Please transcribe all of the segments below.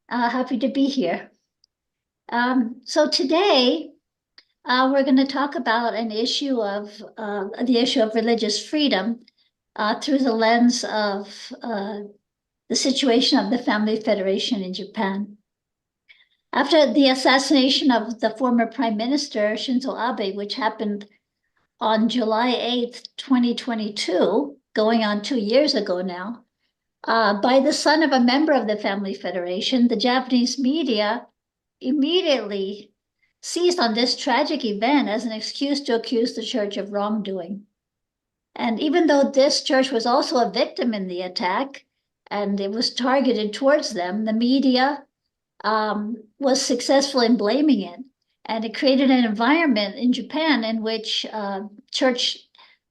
Happy to be here. So today, we're going to talk about an issue of the issue of religious freedom through the lens of the situation of the Family Federation in Japan. After the assassination of the former Prime Minister Shinzo Abe, which happened on July 8th, 2022, going on 2 years ago now, by the son of a member of the Family Federation, the Japanese media immediately seized on this tragic event as an excuse to accuse the church of wrongdoing. And even though this church was also a victim in the attack and it was targeted towards them, the media was successful in blaming it. And it created an environment in Japan in which church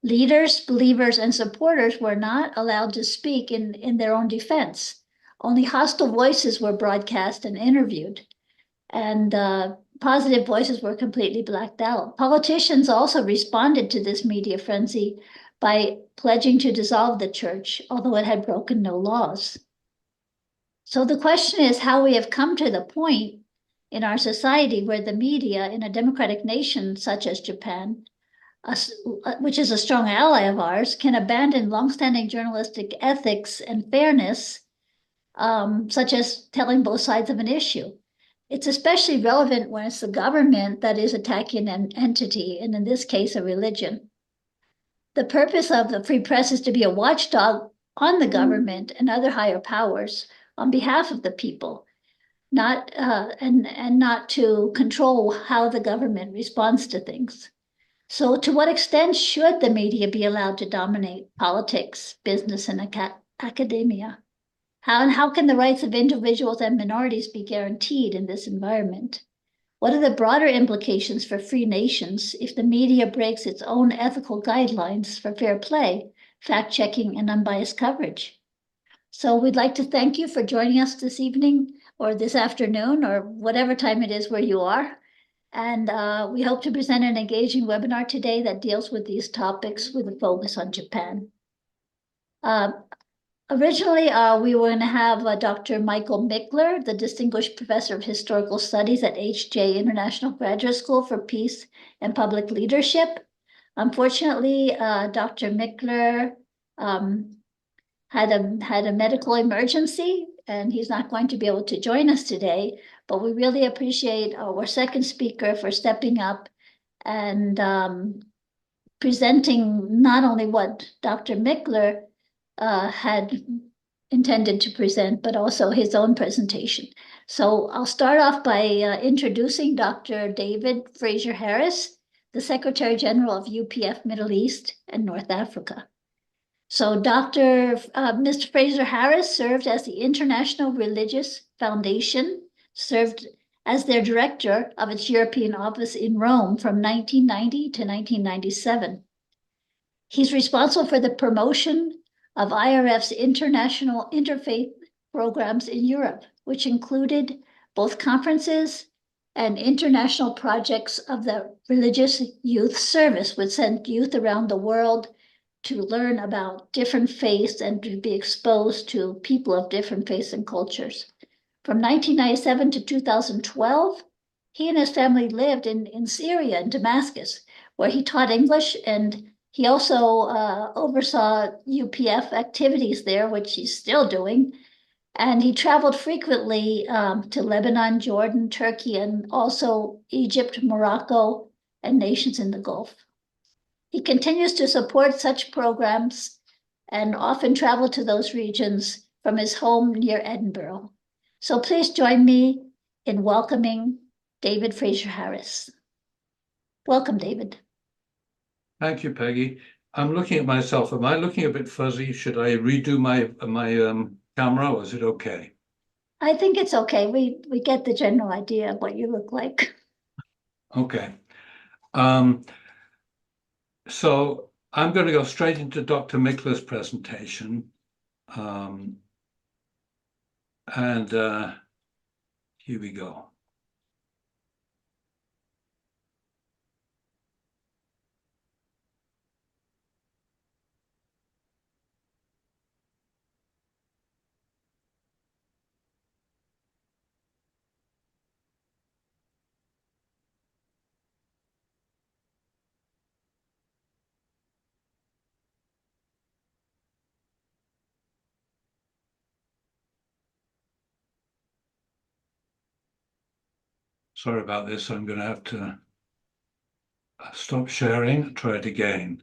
leaders, believers, and supporters were not allowed to speak in their own defense. Only hostile voices were broadcast and interviewed, and positive voices were completely blacked out. Politicians also responded to this media frenzy by pledging to dissolve the church, although it had broken no laws. So the question is how we have come to the point in our society where the media in a democratic nation such as Japan, which is a strong ally of ours, can abandon longstanding journalistic ethics and fairness, such as telling both sides of an issue. It's especially relevant when it's the government that is attacking an entity, and in this case, a religion. The purpose of the free press is to be a watchdog on the government and other higher powers on behalf of the people, not and not to control how the government responds to things. So to what extent should the media be allowed to dominate politics, business, and academia? How can the rights of individuals and minorities be guaranteed in this environment? What are the broader implications for free nations if the media breaks its own ethical guidelines for fair play, fact-checking, and unbiased coverage? So we'd like to thank you for joining us this evening or this afternoon or whatever time it is where you are. And we hope to present an engaging webinar today that deals with these topics with a focus on Japan. Originally, we were going to have Dr. Michael Mickler, the Distinguished Professor of Historical Studies at HJ International Graduate School for Peace and Public Leadership. Unfortunately, Dr. Mickler had a medical emergency, and he's not going to be able to join us today, but we really appreciate our second speaker for stepping up and presenting not only what Dr. Mickler had intended to present, but also his own presentation. So I'll start off by introducing Dr. David Fraser Harris, the Secretary General of UPF Middle East and North Africa. So Mr. Fraser Harris served as the International Religious Foundation, served as their director of its European office in Rome from 1990 to 1997. He's responsible for the promotion of IRF's international interfaith programs in Europe, which included both conferences and international projects of the Religious Youth Service, which sent youth around the world to learn about different faiths and to be exposed to people of different faiths and cultures. From 1997 to 2012, he and his family lived in Syria, in Damascus, where he taught English, and he also oversaw UPF activities there, which he's still doing. And he traveled frequently to Lebanon, Jordan, Turkey, and also Egypt, Morocco, and nations in the Gulf. He continues to support such programs and often travel to those regions from his home near Edinburgh. So please join me in welcoming David Fraser Harris. Welcome, David. Thank you, Peggy. I'm looking at myself. Am I looking a bit fuzzy? Should I redo my camera, or is it okay? I think it's okay. We get the general idea of what you look like. Okay. So I'm going to go straight into Dr. Mickler's presentation. And here we go. Sorry about this. I'm going to have to stop sharing, try it again.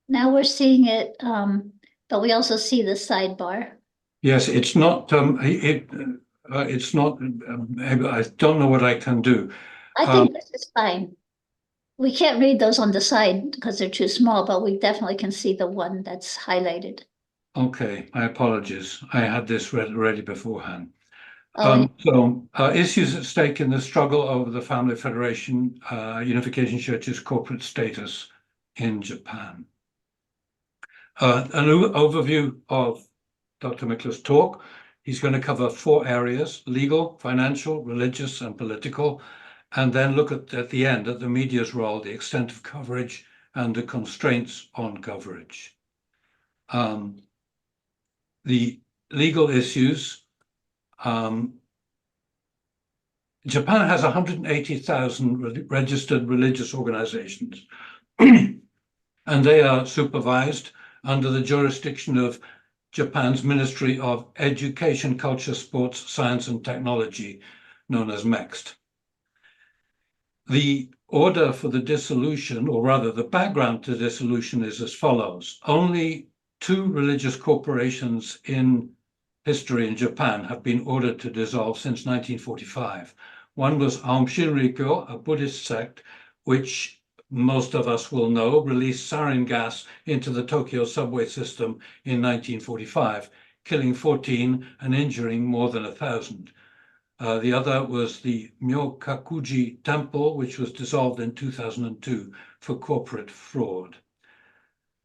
Now we're seeing it, but we also see the sidebar. Yes, it's not, it's not, I don't know what I can do. I think this is fine. We can't read those on the side because they're too small, but we definitely can see the one that's highlighted. Okay, my apologies. I had this ready beforehand. Oh, Issues at stake in the struggle over the Family Federation Unification Church's corporate status in Japan. An overview of Dr. Mikler's talk. He's going to cover 4 areas: legal, financial, religious, and political, and then look at the end at the media's role, the extent of coverage, and the constraints on coverage. The legal issues. Japan has 180,000 registered religious organizations, and they are supervised under the jurisdiction of Japan's Ministry of Education, Culture, Sports, Science and Technology, known as MEXT. The order for the dissolution, or rather the background to dissolution, is as follows. Only 2 religious corporations in history in Japan have been ordered to dissolve since 1945. One was Aum Shinrikyo, a Buddhist sect, which most of us will know, released sarin gas into the Tokyo subway system in 1945, killing 14 and injuring more than 1,000. The other was the Myokakuji Temple, which was dissolved in 2002 for corporate fraud.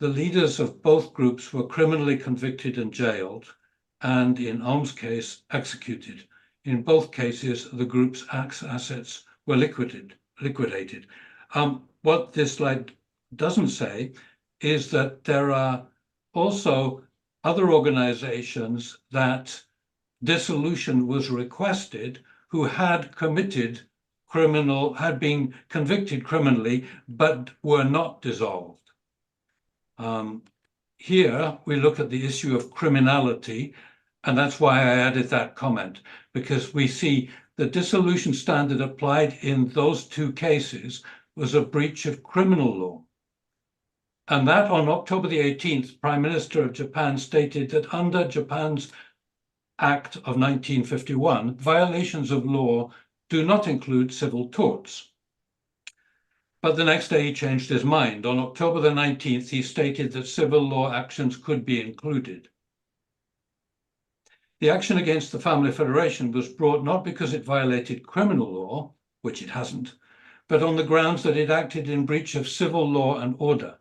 The leaders of both groups were criminally convicted and jailed, and in Aum's case, executed. In both cases, the group's assets were liquidated. What this slide doesn't say is that there are also other organizations that dissolution was requested who had been convicted criminally, but were not dissolved. Here we look at the issue of criminality, and that's why I added that comment, because we see the dissolution standard applied in those 2 cases was a breach of criminal law. And that on October the 18th, Prime Minister of Japan stated that under Japan's Act of 1951, violations of law do not include civil torts. But the next day he changed his mind. On October the 19th, he stated that civil law actions could be included. The action against the Family Federation was brought not because it violated criminal law, which it hasn't, but on the grounds that it acted in breach of civil law and order.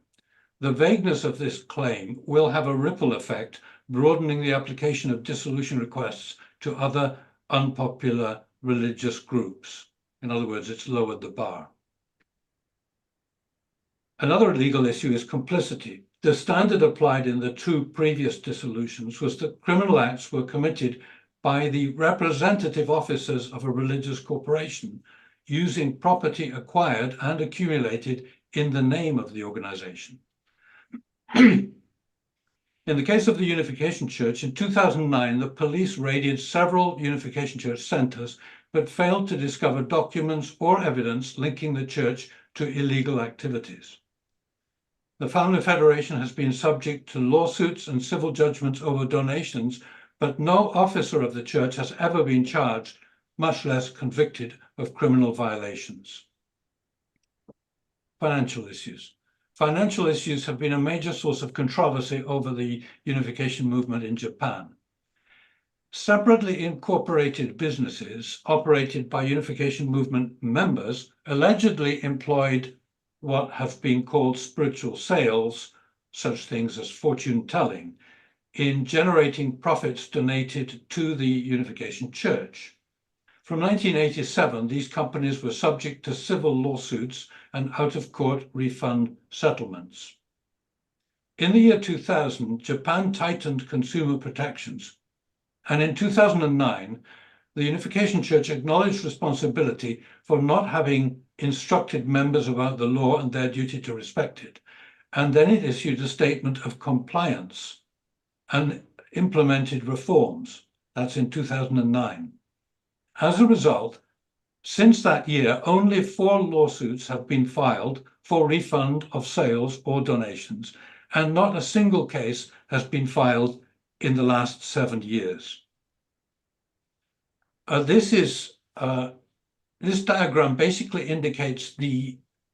The vagueness of this claim will have a ripple effect, broadening the application of dissolution requests to other unpopular religious groups. In other words, it's lowered the bar. Another legal issue is complicity. The standard applied in the 2 previous dissolutions was that criminal acts were committed by the representative officers of a religious corporation using property acquired and accumulated in the name of the organization. In the case of the Unification Church, in 2009, the police raided several Unification Church centers, but failed to discover documents or evidence linking the church to illegal activities. The Family Federation has been subject to lawsuits and civil judgments over donations, but no officer of the church has ever been charged, much less convicted of criminal violations. Financial issues. Financial issues have been a major source of controversy over the unification movement in Japan. Separately incorporated businesses operated by unification movement members allegedly employed what have been called spiritual sales, such things as fortune telling, in generating profits donated to the Unification Church. From 1987, these companies were subject to civil lawsuits and out-of-court refund settlements. In the year 2000, Japan tightened consumer protections, and in 2009, the Unification Church acknowledged responsibility for not having instructed members about the law and their duty to respect it, and then it issued a statement of compliance and implemented reforms. That's in 2009. As a result, since that year, only 4 lawsuits have been filed for refund of sales or donations, and not a single case has been filed in the last 7 years. This diagram basically indicates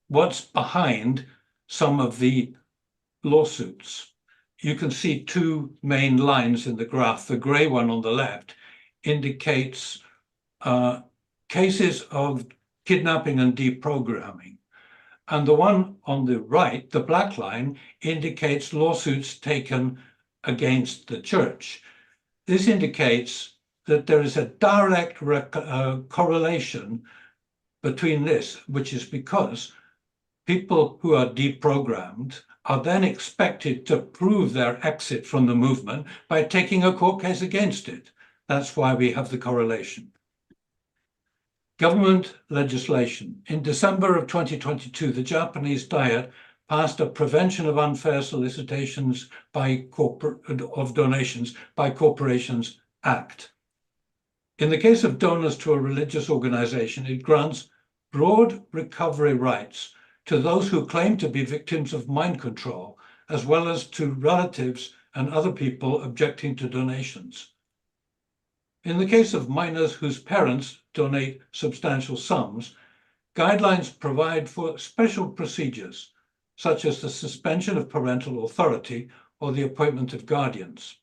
what's behind some of the lawsuits. You can see 2 main lines in the graph. The gray one on the left indicates cases of kidnapping and deprogramming. And the one on the right, the black line, indicates lawsuits taken against the church. This indicates that there is a direct correlation between this, which is because people who are deprogrammed are then expected to prove their exit from the movement by taking a court case against it. That's why we have the correlation. Government legislation. In December of 2022, the Japanese Diet passed a Prevention of Unfair Solicitations of Donations by Corporations Act. In the case of donors to a religious organization, it grants broad recovery rights to those who claim to be victims of mind control, as well as to relatives and other people objecting to donations. In the case of minors whose parents donate substantial sums, guidelines provide for special procedures, such as the suspension of parental authority or the appointment of guardians.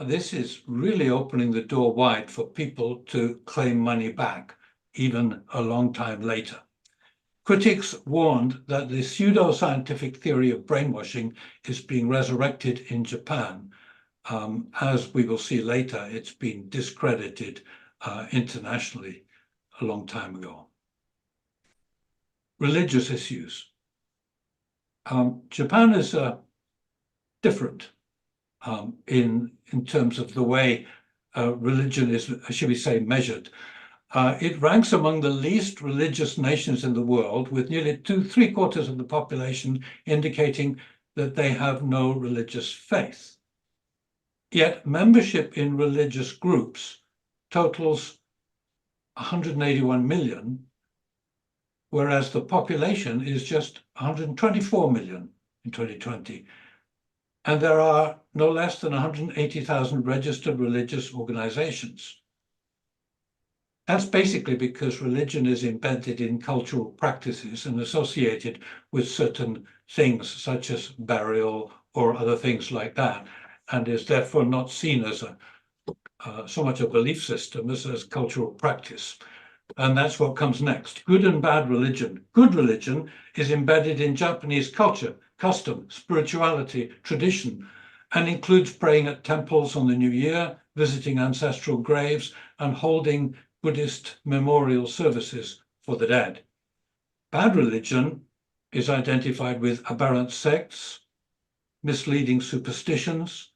This is really opening the door wide for people to claim money back, even a long time later. Critics warned that the pseudo-scientific theory of brainwashing is being resurrected in Japan. As we will see later, it's been discredited internationally a long time ago. Religious issues. Japan is different in terms of the way religion is, should we say, measured. It ranks among the least religious nations in the world, with nearly 3/4 of the population indicating that they have no religious faith. Yet membership in religious groups totals 181 million, whereas the population is just 124 million in 2020. And there are no less than 180,000 registered religious organizations. That's basically because religion is embedded in cultural practices and associated with certain things such as burial or other things like that, and is therefore not seen as so much a belief system as cultural practice. And that's what comes next. Good and bad religion. Good religion is embedded in Japanese culture, custom, spirituality, tradition, and includes praying at temples on the New Year, visiting ancestral graves, and holding Buddhist memorial services for the dead. Bad religion is identified with aberrant sects, misleading superstitions,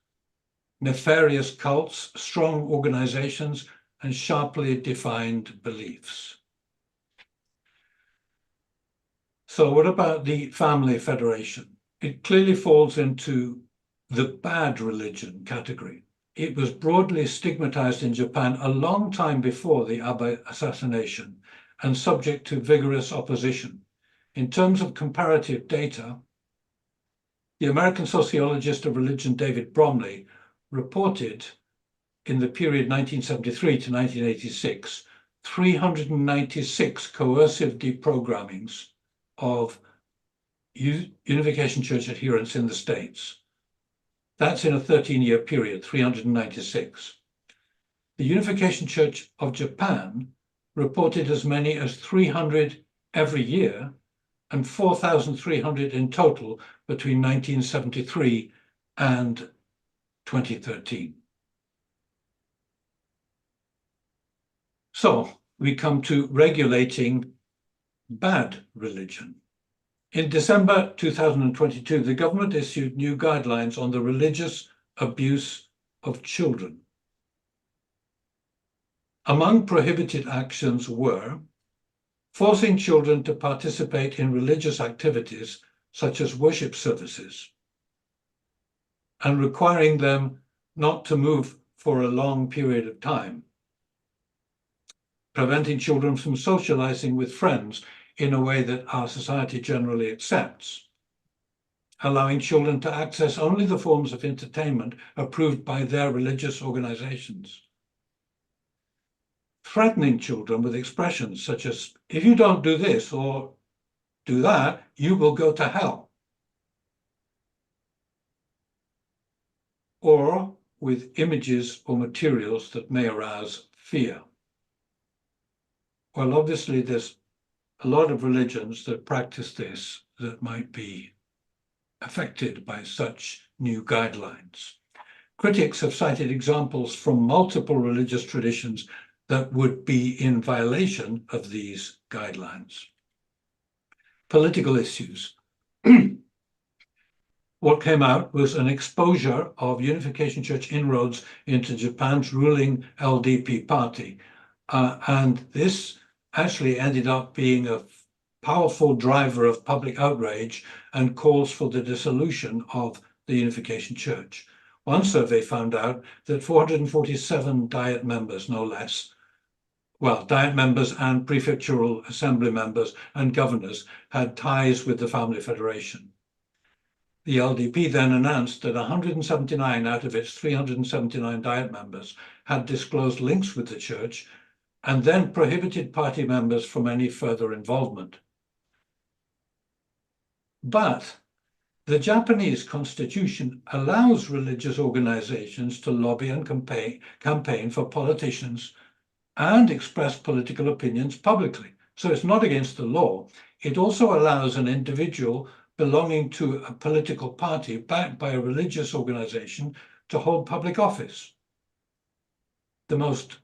nefarious cults, strong organizations, and sharply defined beliefs. So what about the family federation? It clearly falls into the bad religion category. It was broadly stigmatized in Japan a long time before the Abe assassination and subject to vigorous opposition. In terms of comparative data, the American sociologist of religion David Bromley reported in the period 1973 to 1986, 396 coercive deprogrammings of Unification Church adherents in the States. That's in a 13-year period, 396. The Unification Church of Japan reported as many as 300 every year and 4,300 in total between 1973 and 2013. So we come to regulating bad religion. In December 2022, the government issued new guidelines on the religious abuse of children. Among prohibited actions were forcing children to participate in religious activities such as worship services, and requiring them not to move for a long period of time, preventing children from socializing with friends in a way that our society generally accepts, allowing children to access only the forms of entertainment approved by their religious organizations, threatening children with expressions such as, if you don't do this or do that, you will go to hell, or with images or materials that may arouse fear. Well, obviously, there's a lot of religions that practice this that might be affected by such new guidelines. Critics have cited examples from multiple religious traditions that would be in violation of these guidelines. Political issues. What came out was an exposure of Unification Church inroads into Japan's ruling LDP party. And this actually ended up being a powerful driver of public outrage and calls for the dissolution of the Unification Church. One survey found out that 447 Diet members, no less, well, Diet members and prefectural assembly members and governors had ties with the Family Federation. The LDP then announced that 179 out of its 379 Diet members had disclosed links with the church, and then prohibited party members from any further involvement. But the Japanese constitution allows religious organizations to lobby and campaign for politicians and express political opinions publicly. So it's not against the law. It also allows an individual belonging to a political party backed by a religious organization to hold public office. The most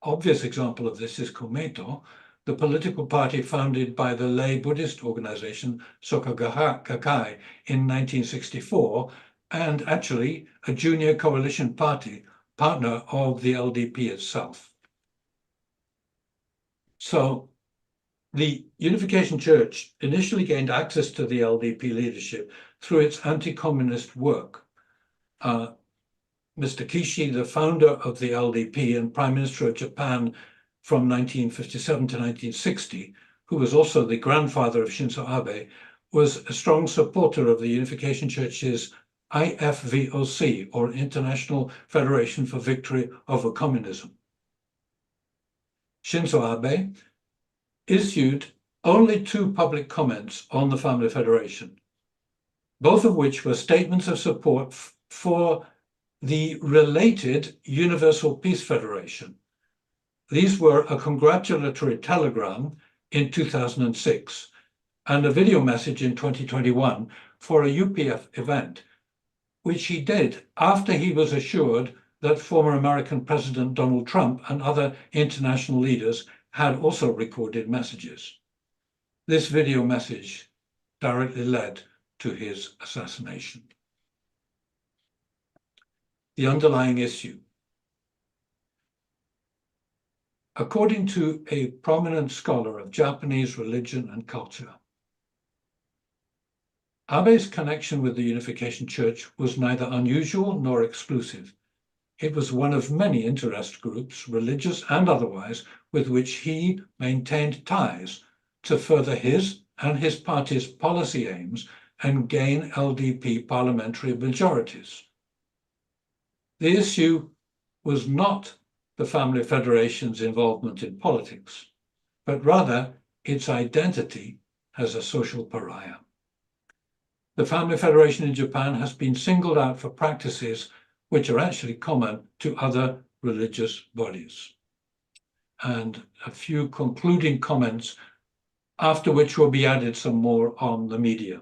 obvious example of this is Komeito, the political party founded by the lay Buddhist organization Soka Gakkai in 1964, and actually a junior coalition party, partner of the LDP itself. So the Unification Church initially gained access to the LDP leadership through its anti-communist work. Mr. Kishi, the founder of the LDP and Prime Minister of Japan from 1957 to 1960, who was also the grandfather of Shinzo Abe, was a strong supporter of the Unification Church's IFVOC, or International Federation for Victory over Communism. Shinzo Abe issued only 2 public comments on the Family Federation, both of which were statements of support for the related Universal Peace Federation. These were a congratulatory telegram in 2006 and a video message in 2021 for a UPF event, which he did after he was assured that former American President Donald Trump and other international leaders had also recorded messages. This video message directly led to his assassination. The underlying issue. According to a prominent scholar of Japanese religion and culture, Abe's connection with the Unification Church was neither unusual nor exclusive. It was one of many interest groups, religious and otherwise, with which he maintained ties to further his and his party's policy aims and gain LDP parliamentary majorities. The issue was not the Family Federation's involvement in politics, but rather its identity as a social pariah. The Family Federation in Japan has been singled out for practices which are actually common to other religious bodies. And a few concluding comments, after which will be added some more on the media.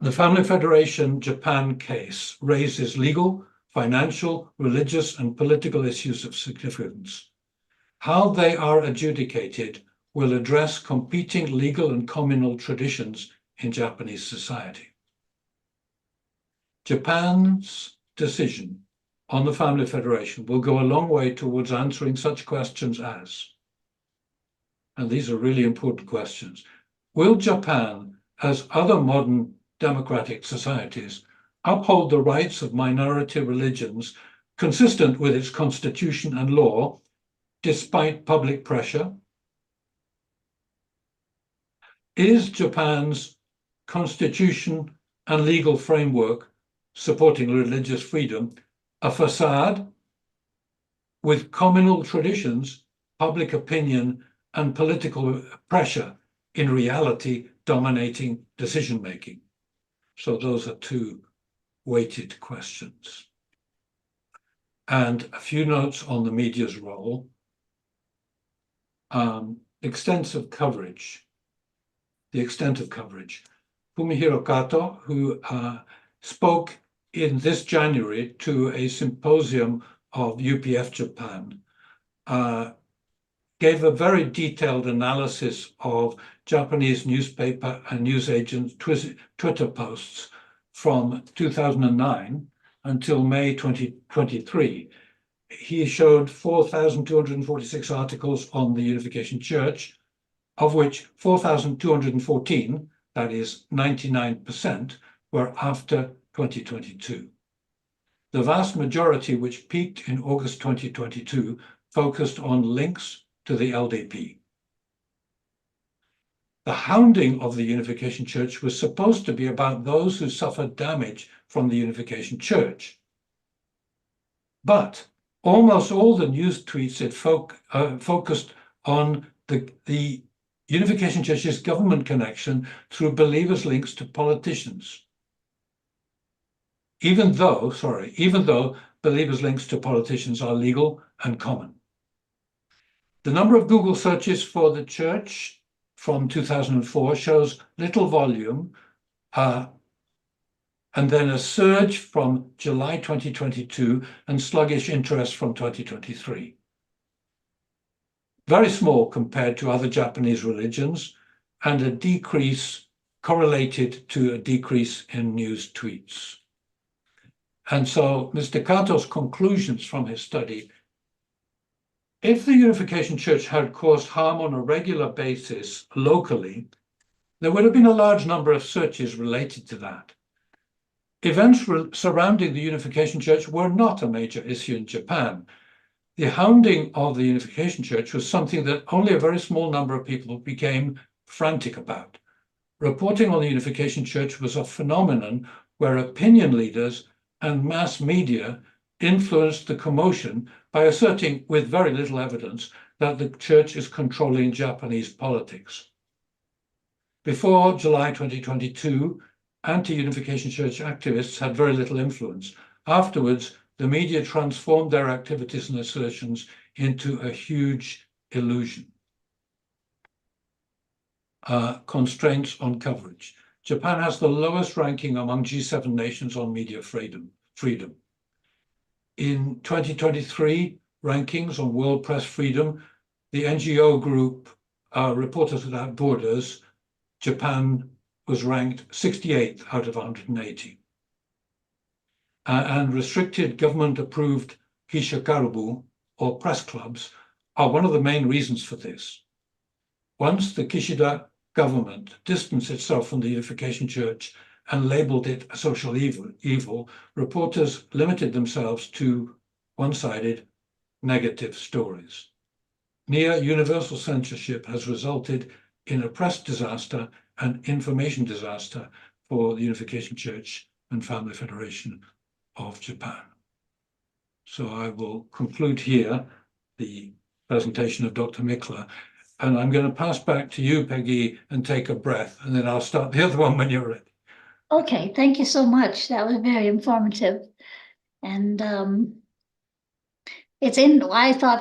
The Family Federation Japan case raises legal, financial, religious, and political issues of significance. How they are adjudicated will address competing legal and communal traditions in Japanese society. Japan's decision on the Family Federation will go a long way towards answering such questions as, and these are really important questions, will Japan, as other modern democratic societies, uphold the rights of minority religions consistent with its constitution and law, despite public pressure? Is Japan's constitution and legal framework supporting religious freedom a facade with communal traditions, public opinion, and political pressure in reality dominating decision-making? So those are two weighted questions. And a few notes on the media's role. Extensive coverage. The extent of coverage. Fumihiro Kato, who spoke in this January to a symposium of UPF Japan, gave a very detailed analysis of Japanese newspaper and newsagents' Twitter posts from 2009 until May 2023. He showed 4,246 articles on the Unification Church, of which 4,214, that is 99%, were after 2022. The vast majority, which peaked in August 2022, focused on links to the LDP. The hounding of the Unification Church was supposed to be about those who suffered damage from the Unification Church. But almost all the news tweets focused on the Unification Church's government connection through believers' links to politicians. Even though believers' links to politicians are legal and common. The number of Google searches for the church from 2004 shows little volume, and then a surge from July 2022 and sluggish interest from 2023. Very small compared to other Japanese religions, and a decrease correlated to a decrease in news tweets. And so Mr. Kato's conclusions from his study: if the Unification Church had caused harm on a regular basis locally, there would have been a large number of searches related to that. Events surrounding the Unification Church were not a major issue in Japan. The hounding of the Unification Church was something that only a very small number of people became frantic about. Reporting on the Unification Church was a phenomenon where opinion leaders and mass media influenced the commotion by asserting, with very little evidence, that the church is controlling Japanese politics. Before July 2022, anti-Unification Church activists had very little influence. Afterwards, the media transformed their activities and assertions into a huge illusion. Constraints on coverage. Japan has the lowest ranking among G7 nations on media freedom. In 2023 rankings on world press freedom, the NGO group Reporters Without Borders, Japan was ranked 68th out of 180. And restricted government-approved Kishikarubu, or press clubs, are one of the main reasons for this. Once the Kishida government distanced itself from the Unification Church and labeled it a social evil, reporters limited themselves to one-sided negative stories. Near universal censorship has resulted in a press disaster and information disaster for the Unification Church and Family Federation of Japan. So I will conclude here the presentation of Dr. Mikla, and I'm going to pass back to you, Peggy, and take a breath, and then I'll start the other one when you're ready. Okay, thank you so much. That was very informative. And I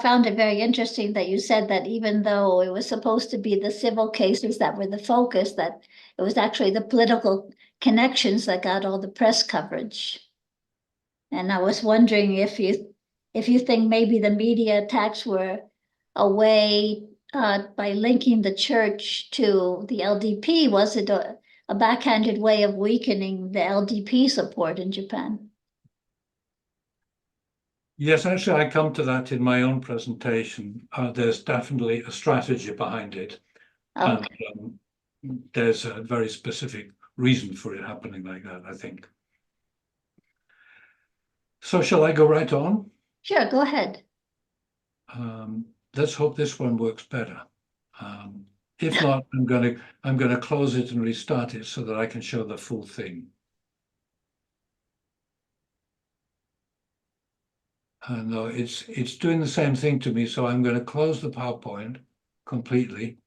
found it very interesting that you said that even though it was supposed to be the civil cases that were the focus, that it was actually the political connections that got all the press coverage. And I was wondering if you think maybe the media attacks were a way by linking the church to the LDP, was it a backhanded way of weakening the LDP support in Japan? Yes, actually, I come to that in my own presentation. There's definitely a strategy behind it. Okay. And there's a very specific reason for it happening like that, I think. So shall I go right on? Sure, go ahead. Let's hope this one works better. If not, I'm going to close it and restart it so that I can show the full thing. No, it's doing the same thing to me, so I'm going to close the PowerPoint completely.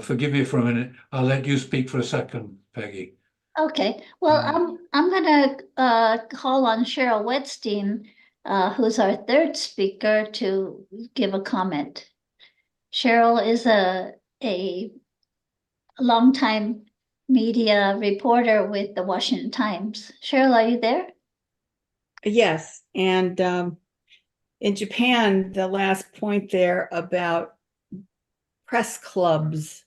Forgive me for a minute. I'll let you speak for a second, Peggy. Okay. Well, I'm gonna call on Cheryl Wetstein, who's our third speaker, to give a comment. Cheryl is a longtime media reporter with the Washington Times. Cheryl, are you there? Yes, and in Japan, the last point there about press clubs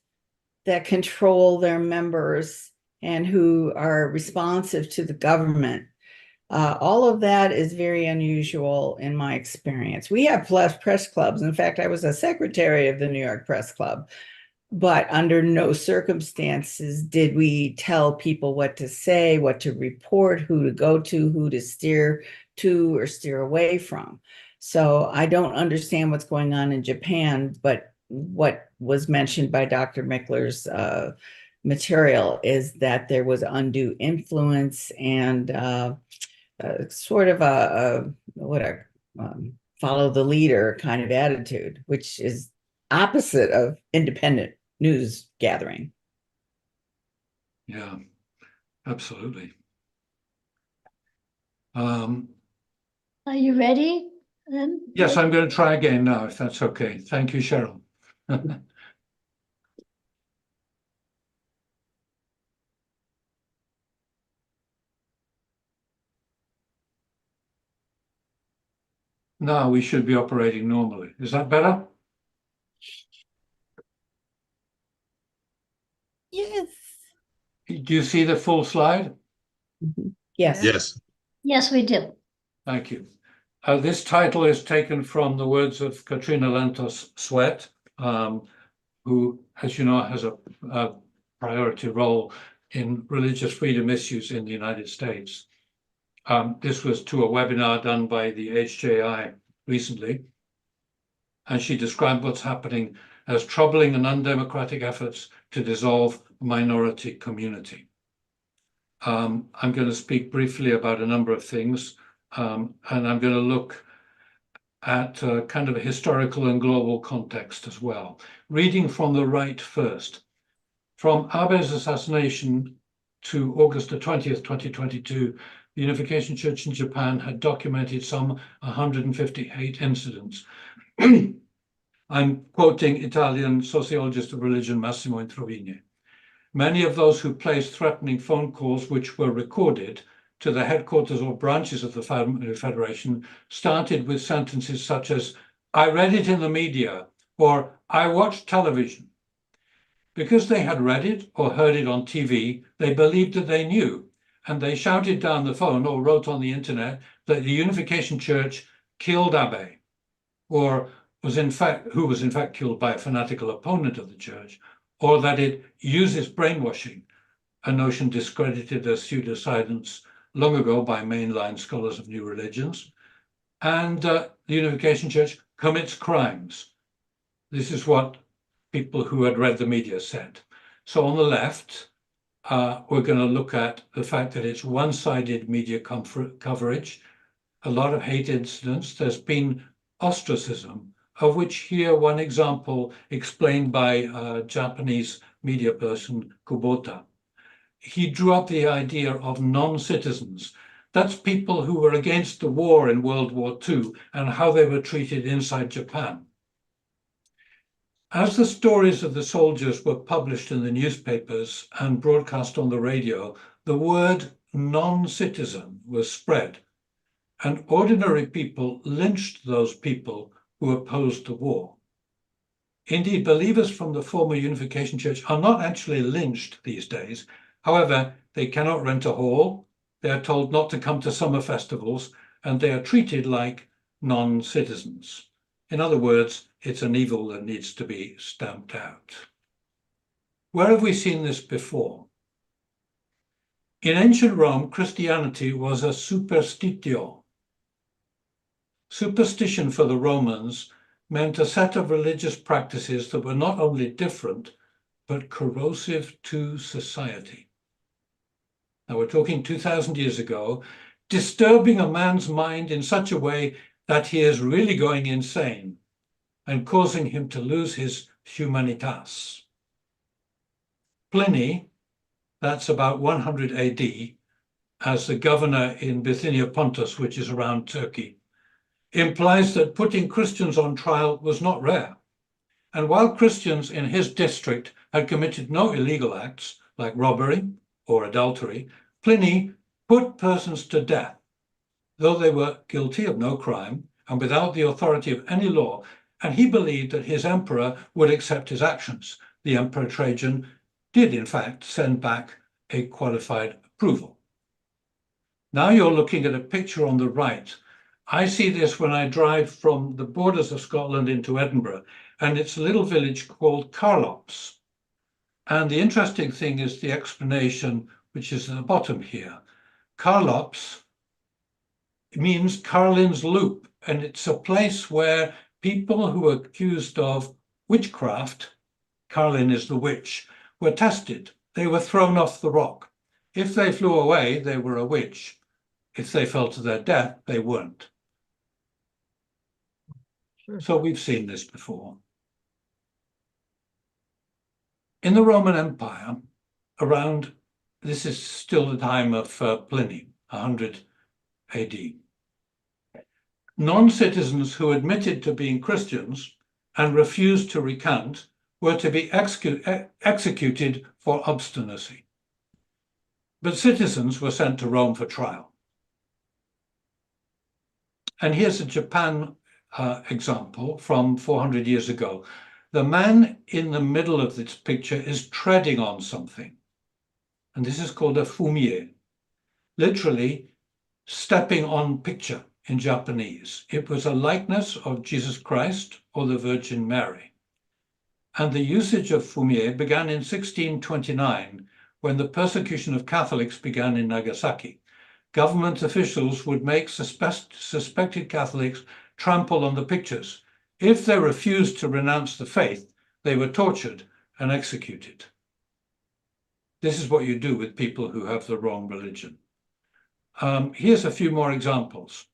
that control their members and who are responsive to the government, all of that is very unusual in my experience. We have press clubs. In fact, I was a secretary of the New York Press Club, but under no circumstances did we tell people what to say, what to report, who to go to, who to steer to or steer away from. So I don't understand what's going on in Japan, but what was mentioned by Dr. Mickler's material is that there was undue influence and sort of a follow the leader kind of attitude, which is opposite of independent news gathering. Yeah, absolutely. Are you ready then? Yes, I'm going to try again now, if that's okay. Thank you, Cheryl. Now we should be operating normally. Is that better? Yes. Do you see the full slide? Yes. Yes. Yes, we do. Thank you. This title is taken from the words of Katrina Lantos Sweat, who, as you know, has a priority role in religious freedom issues in the United States. This was to a webinar done by the HJI recently, and she described what's happening as troubling and undemocratic efforts to dissolve a minority community. I'm going to speak briefly about a number of things, and I'm going to look at kind of a historical and global context as well. Reading from the right first. From Abe's assassination to August the 20th, 2022, the Unification Church in Japan had documented some 158 incidents. I'm quoting Italian sociologist of religion Massimo Introvigne. Many of those who placed threatening phone calls, which were recorded to the headquarters or branches of the Federation, started with sentences such as, "I read it in the media," or "I watched television." Because they had read it or heard it on TV, they believed that they knew, and they shouted down the phone or wrote on the internet that the Unification Church killed Abe, or who was in fact killed by a fanatical opponent of the church, or that it uses brainwashing, a notion discredited as pseudoscience long ago by mainline scholars of new religions, and the Unification Church commits crimes. This is what people who had read the media said. So on the left, we're going to look at the fact that it's one-sided media coverage, a lot of hate incidents. There's been ostracism, of which here one example explained by a Japanese media person, Kubota. He drew up the idea of non-citizens. That's people who were against the war in World War II and how they were treated inside Japan. As the stories of the soldiers were published in the newspapers and broadcast on the radio, the word non-citizen was spread, and ordinary people lynched those people who opposed the war. Indeed, believers from the former Unification Church are not actually lynched these days. However, they cannot rent a hall, they are told not to come to summer festivals, and they are treated like non-citizens. In other words, it's an evil that needs to be stamped out. Where have we seen this before? In ancient Rome, Christianity was a superstitio. Superstition for the Romans meant a set of religious practices that were not only different, but corrosive to society. Now we're talking 2,000 years ago, disturbing a man's mind in such a way that he is really going insane and causing him to lose his humanitas. Pliny, that's about 100 AD, as the governor in Bithynia Pontus, which is around Turkey, implies that putting Christians on trial was not rare. And while Christians in his district had committed no illegal acts like robbery or adultery, Pliny put persons to death, though they were guilty of no crime and without the authority of any law, and he believed that his emperor would accept his actions. The Emperor Trajan did, in fact, send back a qualified approval. Now you're looking at a picture on the right. I see this when I drive from the borders of Scotland into Edinburgh, and it's a little village called Carlops. And the interesting thing is the explanation, which is at the bottom here. Carlops means Carlin's Loop, and it's a place where people who are accused of witchcraft, Carlin is the witch, were tested. They were thrown off the rock. If they flew away, they were a witch. If they fell to their death, they weren't. So we've seen this before. In the Roman Empire, this is still the time of Pliny, 100 AD. Non-citizens who admitted to being Christians and refused to recant were to be executed for obstinacy. But citizens were sent to Rome for trial. And here's a Japan example from 400 years ago. The man in the middle of this picture is treading on something. And this is called a fumier, literally stepping on picture in Japanese. It was a likeness of Jesus Christ or the Virgin Mary. And the usage of fumier began in 1629, when the persecution of Catholics began in Nagasaki. Government officials would make suspected Catholics trample on the pictures. If they refused to renounce the faith, they were tortured and executed. This is what you do with people who have the wrong religion. Here's a few more examples.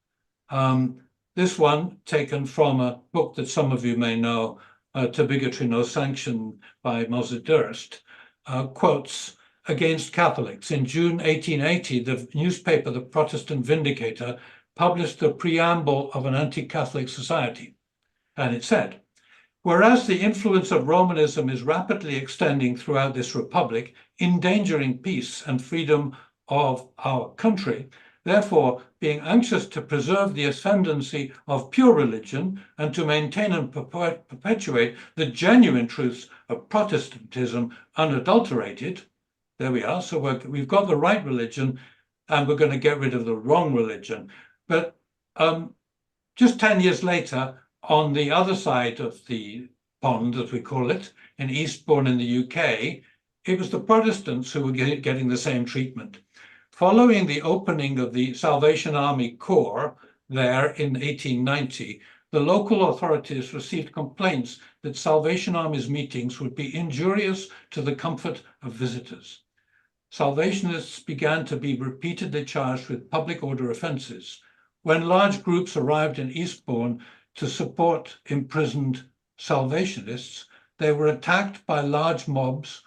This one taken from a book that some of you may know, To Bigotry No Sanction by Moses Durst, quotes against Catholics. In June 1880, the newspaper The Protestant Vindicator published the preamble of an anti-Catholic society. And it said, whereas the influence of Romanism is rapidly extending throughout this republic, endangering peace and freedom of our country, therefore, being anxious to preserve the ascendancy of pure religion and to maintain and perpetuate the genuine truths of Protestantism unadulterated, there we are. So we've got the right religion and we're going to get rid of the wrong religion. But just 10 years later, on the other side of the pond, as we call it, in Eastbourne in the UK, it was the Protestants who were getting the same treatment. Following the opening of the Salvation Army Corps there in 1890, the local authorities received complaints that Salvation Army's meetings would be injurious to the comfort of visitors. Salvationists began to be repeatedly charged with public order offences. When large groups arrived in Eastbourne to support imprisoned Salvationists, they were attacked by large mobs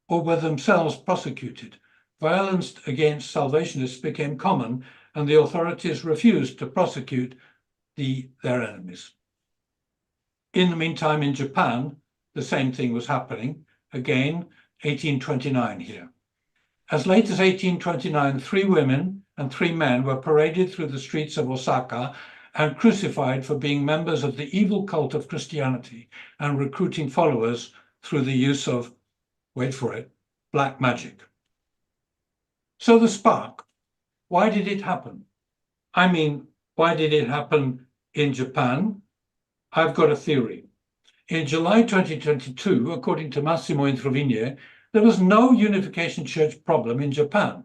or were themselves prosecuted. Violence against Salvationists became common, and the authorities refused to prosecute their enemies. In the meantime, in Japan, the same thing was happening. Again, 1829 here. As late as 1829, 3 women and 3 men were paraded through the streets of Osaka and crucified for being members of the evil cult of Christianity and recruiting followers through the use of, wait for it, black magic. So the spark, why did it happen? I mean, why did it happen in Japan? I've got a theory. In July 2022, according to Massimo Introvigne, there was no unification church problem in Japan.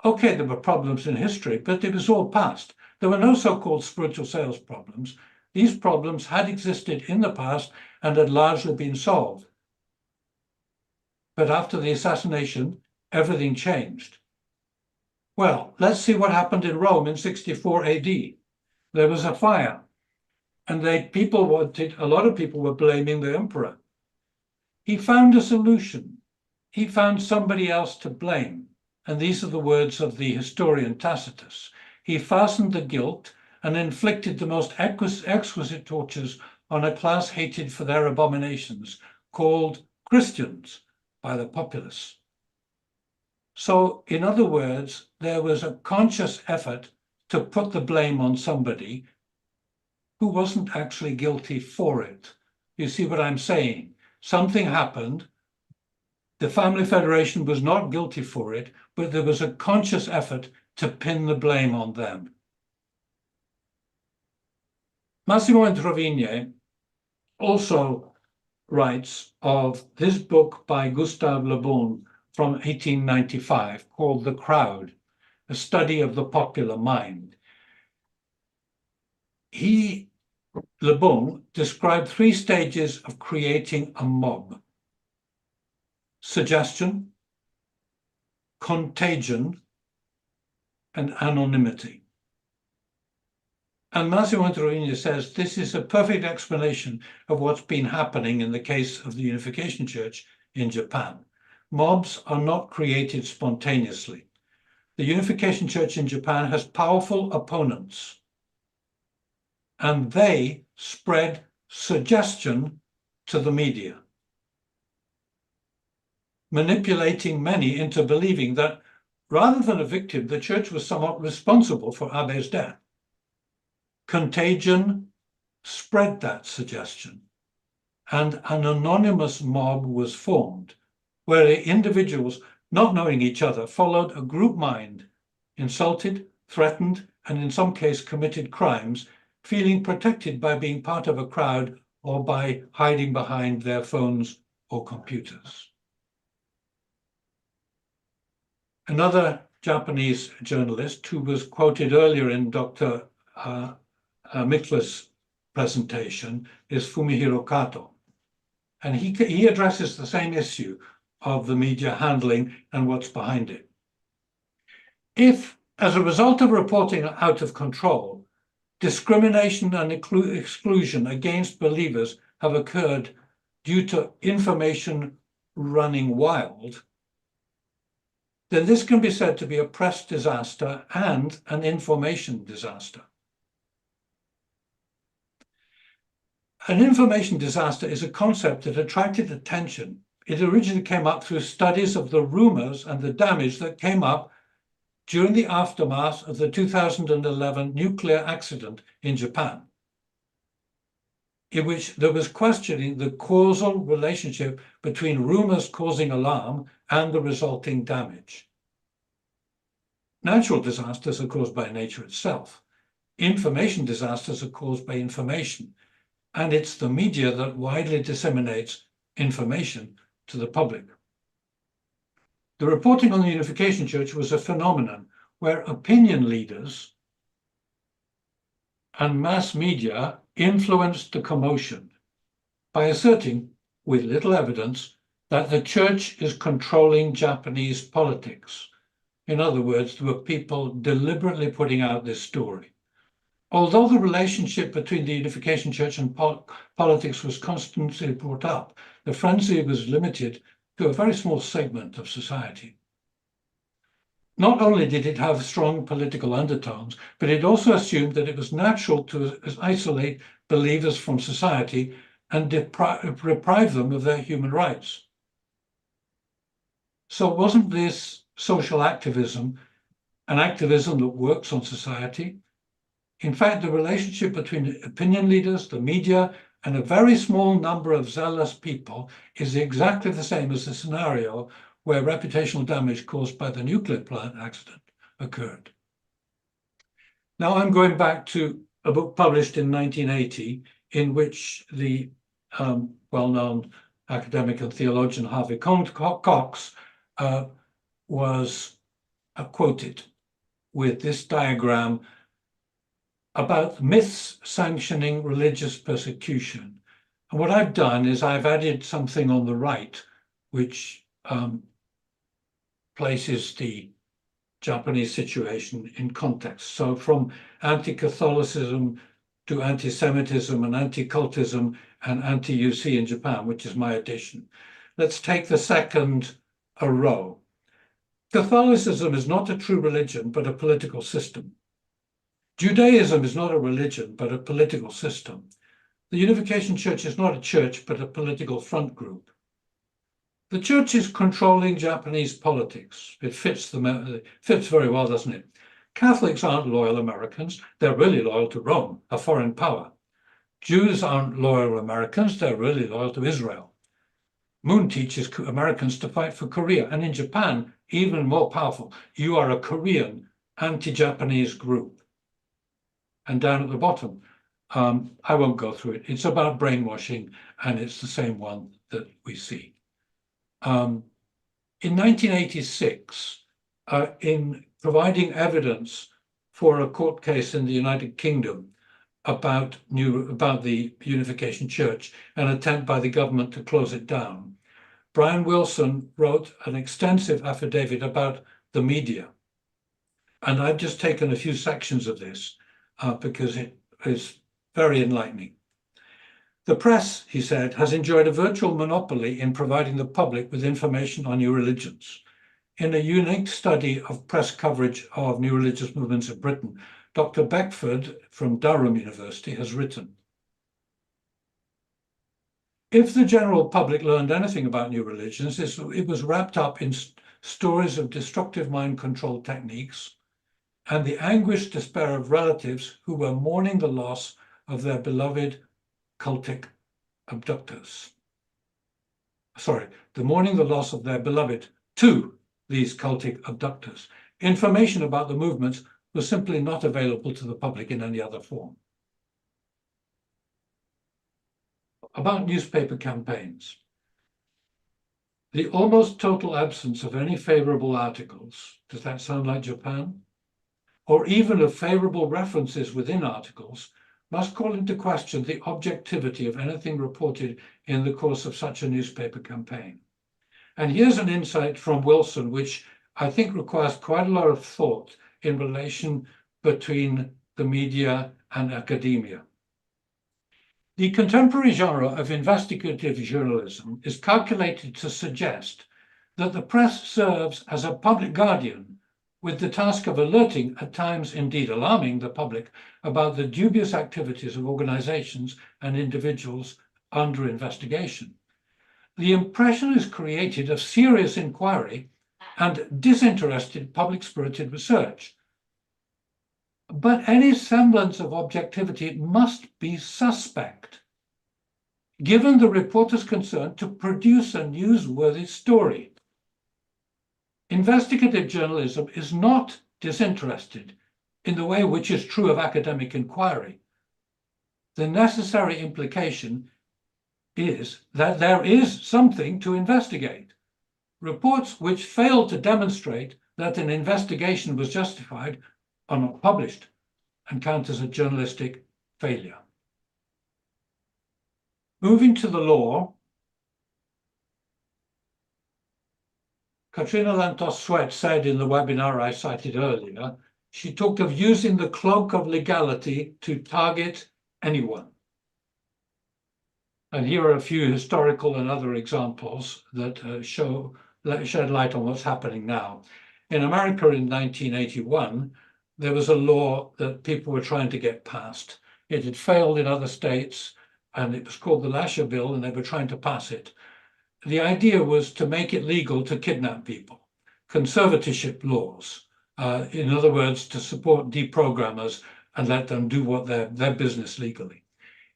Okay, there were problems in history, but it was all past. There were no so-called spiritual sales problems. These problems had existed in the past and had largely been solved. But after the assassination, everything changed. Well, let's see what happened in Rome in 64 AD. There was a fire, and a lot of people were blaming the emperor. He found a solution. He found somebody else to blame. And these are the words of the historian Tacitus. He fastened the guilt and inflicted the most exquisite tortures on a class hated for their abominations, called Christians by the populace. So, in other words, there was a conscious effort to put the blame on somebody who wasn't actually guilty for it. You see what I'm saying? Something happened. The Family Federation was not guilty for it, but there was a conscious effort to pin the blame on them. Massimo Introvigne also writes of this book by Gustave Le Bon from 1895 called The Crowd, a study of the popular mind. Le Bon described 3 stages of creating a mob: suggestion, contagion, and anonymity. And Massimo Introvigne says this is a perfect explanation of what's been happening in the case of the Unification Church in Japan. Mobs are not created spontaneously. The Unification Church in Japan has powerful opponents, and they spread suggestion to the media, manipulating many into believing that rather than a victim, the church was somewhat responsible for Abe's death. Contagion spread that suggestion, and an anonymous mob was formed, where individuals, not knowing each other, followed a group mind, insulted, threatened, and in some cases committed crimes, feeling protected by being part of a crowd or by hiding behind their phones or computers. Another Japanese journalist who was quoted earlier in Dr. Mikla's presentation is Fumihiro Kato. And he addresses the same issue of the media handling and what's behind it. If, as a result of reporting out of control, discrimination and exclusion against believers have occurred due to information running wild, then this can be said to be a press disaster and an information disaster. An information disaster is a concept that attracted attention. It originally came up through studies of the rumors and the damage that came up during the aftermath of the 2011 nuclear accident in Japan, in which there was questioning the causal relationship between rumors causing alarm and the resulting damage. Natural disasters are caused by nature itself. Information disasters are caused by information, and it's the media that widely disseminates information to the public. The reporting on the Unification Church was a phenomenon where opinion leaders and mass media influenced the commotion by asserting, with little evidence, that the church is controlling Japanese politics. In other words, there were people deliberately putting out this story. Although the relationship between the Unification Church and politics was constantly brought up, the frenzy was limited to a very small segment of society. Not only did it have strong political undertones, but it also assumed that it was natural to isolate believers from society and deprive them of their human rights. So wasn't this social activism an activism that works on society? In fact, the relationship between opinion leaders, the media, and a very small number of zealous people is exactly the same as the scenario where reputational damage caused by the nuclear plant accident occurred. Now I'm going back to a book published in 1980 in which the well-known academic and theologian Harvey Cox was quoted with this diagram about myths sanctioning religious persecution. And what I've done is I've added something on the right, which places the Japanese situation in context. So from anti-Catholicism to anti-Semitism and anti-cultism and anti-UC in Japan, which is my edition. Let's take the second row. Catholicism is not a true religion, but a political system. Judaism is not a religion, but a political system. The Unification Church is not a church, but a political front group. The church is controlling Japanese politics. It fits very well, doesn't it? Catholics aren't loyal Americans. They're really loyal to Rome, a foreign power. Jews aren't loyal Americans. They're really loyal to Israel. Moon teaches Americans to fight for Korea. And in Japan, even more powerful, you are a Korean anti-Japanese group. And down at the bottom, I won't go through it. It's about brainwashing, and it's the same one that we see. In 1986, in providing evidence for a court case in the United Kingdom about the Unification Church, an attempt by the government to close it down, Brian Wilson wrote an extensive affidavit about the media. And I've just taken a few sections of this because it is very enlightening. The press, he said, has enjoyed a virtual monopoly in providing the public with information on new religions. In a unique study of press coverage of new religious movements in Britain, Dr. Beckford from Durham University has written, if the general public learned anything about new religions, it was wrapped up in stories of destructive mind control techniques and the anguished despair of relatives who were mourning the loss of their beloved cultic abductors. Mourning the loss of their beloved to these cultic abductors. Information about the movements was simply not available to the public in any other form. About newspaper campaigns. The almost total absence of any favorable articles, does that sound like Japan? Or even of favorable references within articles, must call into question the objectivity of anything reported in the course of such a newspaper campaign. And here's an insight from Wilson, which I think requires quite a lot of thought in relation between the media and academia. The contemporary genre of investigative journalism is calculated to suggest that the press serves as a public guardian with the task of alerting, at times indeed alarming, the public about the dubious activities of organizations and individuals under investigation. The impression is created of serious inquiry and disinterested, public-spirited research. But any semblance of objectivity must be suspect, given the reporter's concern to produce a newsworthy story. Investigative journalism is not disinterested in the way which is true of academic inquiry. The necessary implication is that there is something to investigate. Reports which fail to demonstrate that an investigation was justified are not published and count as a journalistic failure. Moving to the law, Katrina Lantos-Sweat said in the webinar I cited earlier, she talked of using the cloak of legality to target anyone. And here are a few historical and other examples that shed light on what's happening now. In America in 1981, there was a law that people were trying to get passed. It had failed in other states. and it was called the Lasher Bill, and they were trying to pass it. The idea was to make it legal to kidnap people, conservatorship laws. In other words, to support deprogrammers and let them do what their business legally.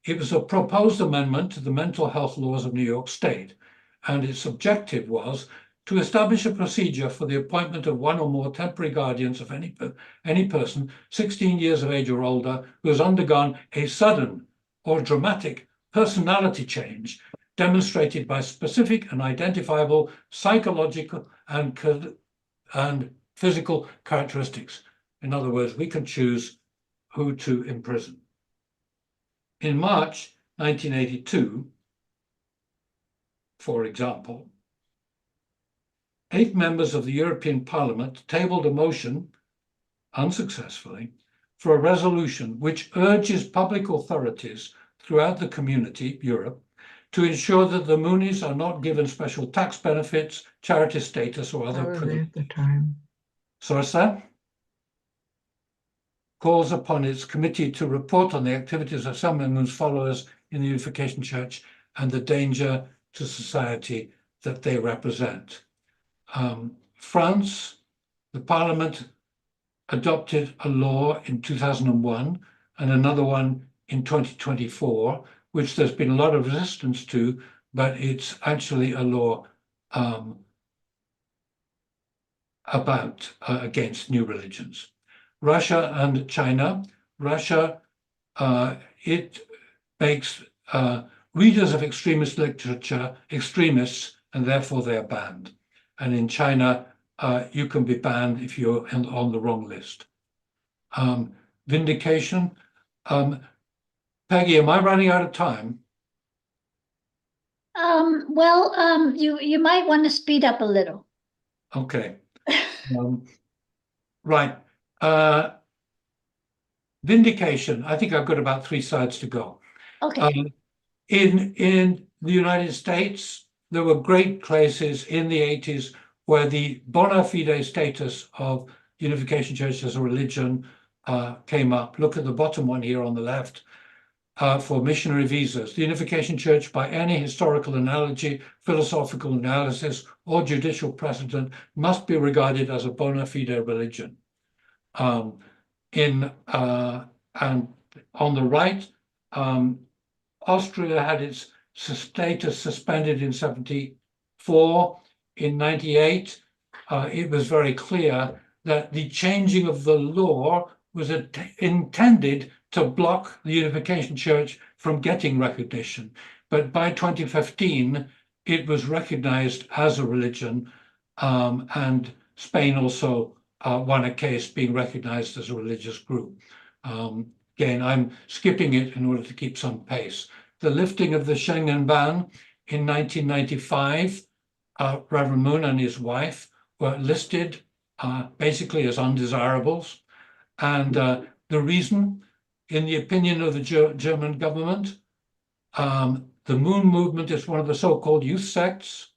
It was a proposed amendment to the mental health laws of New York State, and its objective was to establish a procedure for the appointment of one or more temporary guardians of any person 16 years of age or older who has undergone a sudden or dramatic personality change demonstrated by specific and identifiable psychological and physical characteristics. In other words, we can choose who to imprison. In March 1982, for example, 8 members of the European Parliament tabled a motion, unsuccessfully, for a resolution which urges public authorities throughout the community, Europe, to ensure that the Moonies are not given special tax benefits, charity status, or other privileges. At the time. Sorsa calls upon its committee to report on the activities of some of Moon's followers in the Unification Church and the danger to society that they represent. France, the Parliament adopted a law in 2001 and another one in 2024, which there's been a lot of resistance to, but it's actually a law about against new religions. Russia and China. Russia, it makes readers of extremist literature extremists, and therefore they're banned. And in China, you can be banned if you're on the wrong list. Vindication. Peggy, am I running out of time? You might want to speed up a little. Okay. Right. Vindication. I think I've got about 3 slides to go. Okay. In the United States, there were great cases in the 80s where the bona fide status of Unification Church as a religion came up. Look at the bottom one here on the left. For missionary visas. The Unification Church, by any historical analogy, philosophical analysis, or judicial precedent, must be regarded as a bona fide religion. And on the right, Austria had its status suspended in 74. In 98, it was very clear that the changing of the law was intended to block the Unification Church from getting recognition. But by 2015, it was recognized as a religion, and Spain also won a case being recognized as a religious group. Again, I'm skipping it in order to keep some pace. The lifting of the Schengen ban in 1995, Reverend Moon and his wife were listed basically as undesirables. And the reason, in the opinion of the German government, the Moon movement is one of the so-called youth sects,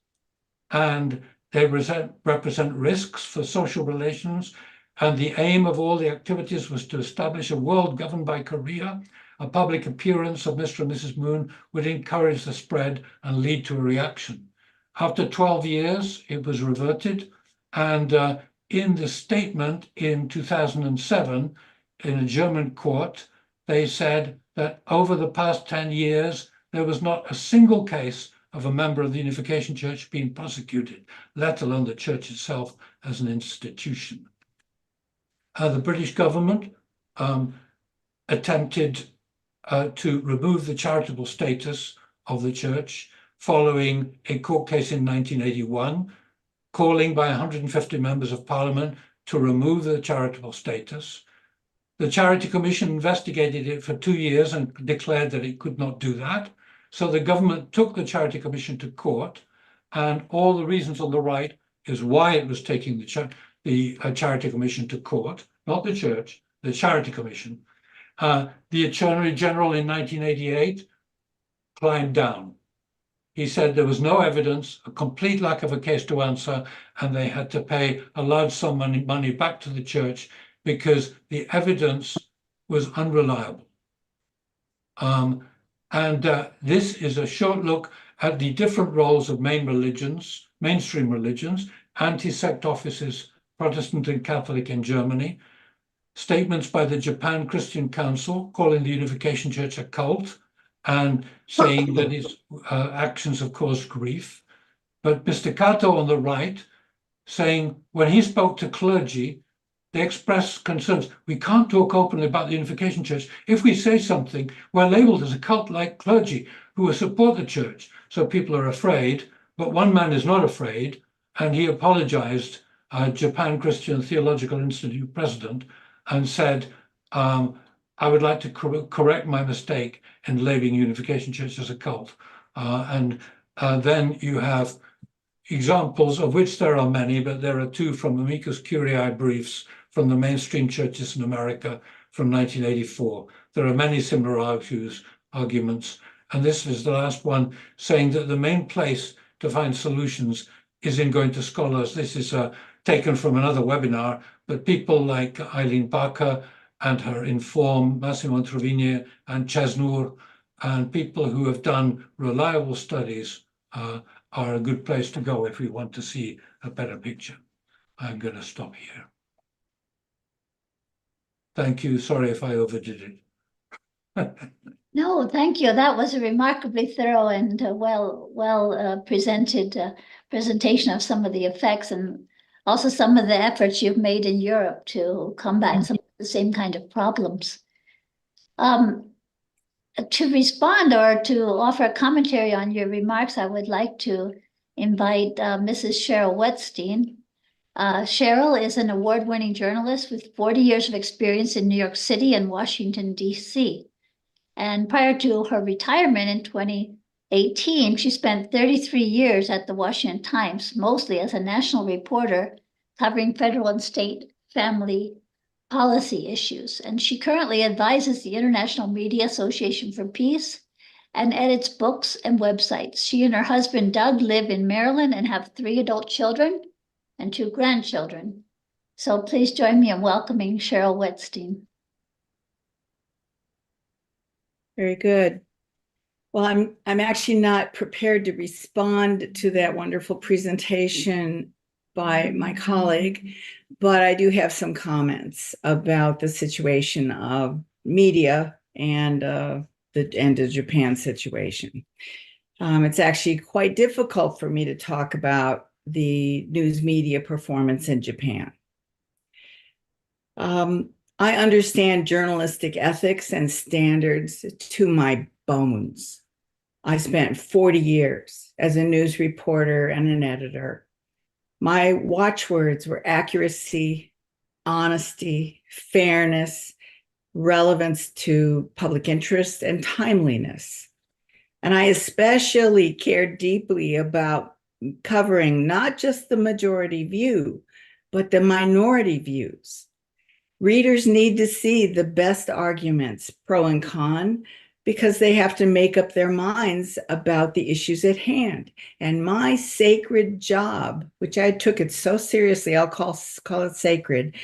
and they represent risks for social relations. And the aim of all the activities was to establish a world governed by Korea. A public appearance of Mr. and Mrs. Moon would encourage the spread and lead to a reaction. After 12 years, it was reverted. And in the statement in 2007, in a German court, they said that over the past 10 years, there was not a single case of a member of the Unification Church being prosecuted, let alone the church itself as an institution. The British government attempted to remove the charitable status of the church following a court case in 1981, calling by 150 members of parliament to remove the charitable status. The Charity Commission investigated it for 2 years and declared that it could not do that. So the government took the Charity Commission to court, and all the reasons on the right is why it was taking the Charity Commission to court, not the church, the Charity Commission. The Attorney General in 1988 climbed down. He said there was no evidence, a complete lack of a case to answer, and they had to pay a large sum of money back to the church because the evidence was unreliable. And this is a short look at the different roles of mainstream religions, anti-sect offices, Protestant and Catholic in Germany, statements by the Japan Christian Council calling the Unification Church a cult and saying that its actions have caused grief. But Mr. Kato on the right saying when he spoke to clergy, they expressed concerns. We can't talk openly about the Unification Church. If we say something, we're labeled as a cult-like clergy who will support the church. So people are afraid, but one man is not afraid, and he apologized, Japan Christian Theological Institute president, and said, I would like to correct my mistake in labeling Unification Church as a cult. And then you have examples, of which there are many, but there are two from amicus curiae briefs from the mainstream churches in America from 1984. There are many similar arguments, and this is the last one, saying that the main place to find solutions is in going to scholars. This is taken from another webinar, but people like Eileen Barker and her Inform, Massimo Trevigne and Chesnour, and people who have done reliable studies are a good place to go if we want to see a better picture. I'm going to stop here. Thank you. Sorry if I overdid it. No, thank you. That was a remarkably thorough and well presented presentation of some of the effects and also some of the efforts you've made in Europe to combat some of the same kind of problems. To respond or to offer a commentary on your remarks, I would like to invite Mrs. Cheryl Wetstein. Cheryl is an award-winning journalist with 40 years of experience in New York City and Washington, D.C. And prior to her retirement in 2018, she spent 33 years at the Washington Times, mostly as a national reporter covering federal and state family policy issues. And she currently advises the International Media Association for Peace and edits books and websites. She and her husband, Doug, live in Maryland and have 3 adult children and 2 grandchildren. So please join me in welcoming Cheryl Wetstein. Very good. Well, I'm actually not prepared to respond to that wonderful presentation by my colleague, but I do have some comments about the situation of media and the Japan situation. It's actually quite difficult for me to talk about the news media performance in Japan. I understand journalistic ethics and standards to my bones. I spent 40 years as a news reporter and an editor. My watchwords were accuracy, honesty, fairness, relevance to public interest, and timeliness. And I especially cared deeply about covering not just the majority view, but the minority views. Readers need to see the best arguments, pro and con, because they have to make up their minds about the issues at hand. And my sacred job, which I took it so seriously, I'll call it sacred,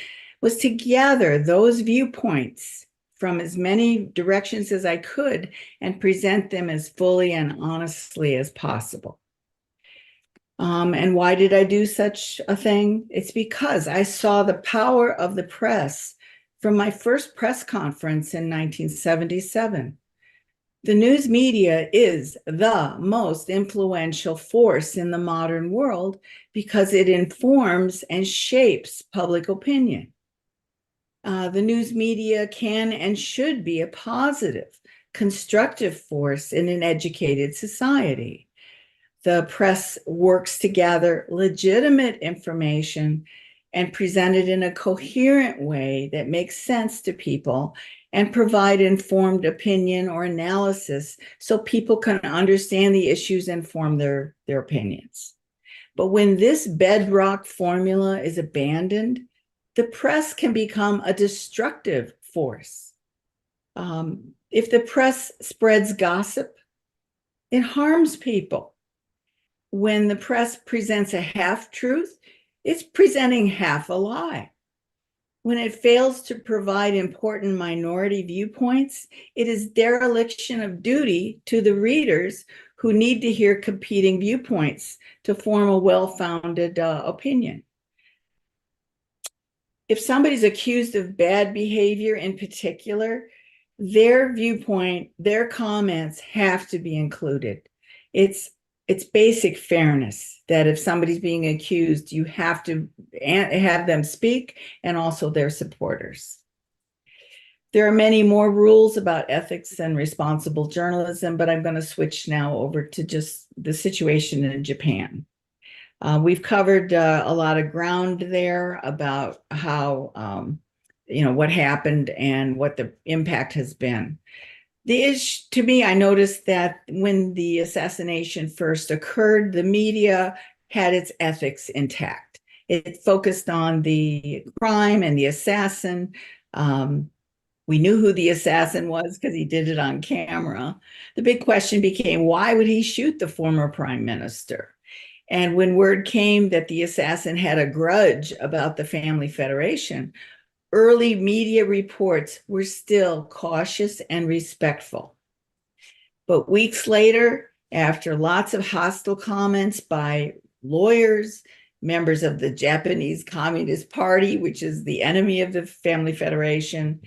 was to gather those viewpoints from as many directions as I could and present them as fully and honestly as possible. And why did I do such a thing? It's because I saw the power of the press from my first press conference in 1977. The news media is the most influential force in the modern world because it informs and shapes public opinion. The news media can and should be a positive, constructive force in an educated society. The press works to gather legitimate information and present it in a coherent way that makes sense to people and provide informed opinion or analysis so people can understand the issues and form their opinions. But when this bedrock formula is abandoned, the press can become a destructive force. If the press spreads gossip, it harms people. When the press presents a half-truth, it's presenting half a lie. When it fails to provide important minority viewpoints, it is dereliction of duty to the readers who need to hear competing viewpoints to form a well-founded opinion. If somebody's accused of bad behavior in particular, their viewpoint, their comments have to be included. It's basic fairness that if somebody's being accused, you have to have them speak, and also their supporters. There are many more rules about ethics and responsible journalism, but I'm going to switch now over to just the situation in Japan. We've covered a lot of ground there about how, what happened and what the impact has been. To me, I noticed that when the assassination first occurred, the media had its ethics intact. It focused on the crime and the assassin. We knew who the assassin was because he did it on camera. The big question became, why would he shoot the former prime minister? And when word came that the assassin had a grudge about the Family Federation, early media reports were still cautious and respectful. But weeks later, after lots of hostile comments by lawyers, members of the Japanese Communist Party, which is the enemy of the Family Federation,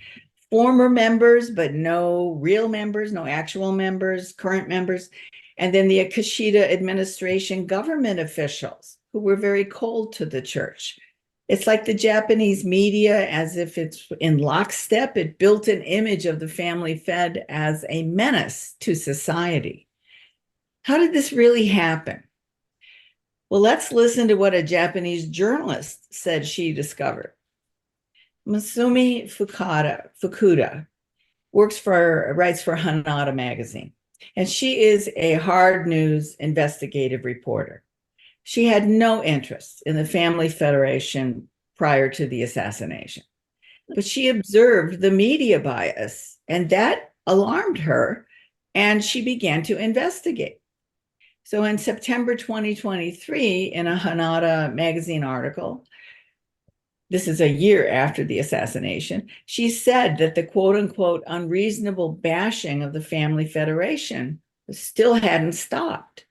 former members, but no real members, no actual members, current members, and then the Kishida administration government officials who were very cold to the church. It's like the Japanese media, as if it's in lockstep, it built an image of the Family Fed as a menace to society. How did this really happen? Well, let's listen to what a Japanese journalist said she discovered. Masumi Fukuda writes for Hanada magazine, and she is a hard news investigative reporter. She had no interest in the Family Federation prior to the assassination, but she observed the media bias, and that alarmed her, and she began to investigate. So in September 2023, in a Hanada magazine article, this is a year after the assassination, she said that the quote-unquote unreasonable bashing of the Family Federation still hadn't stopped.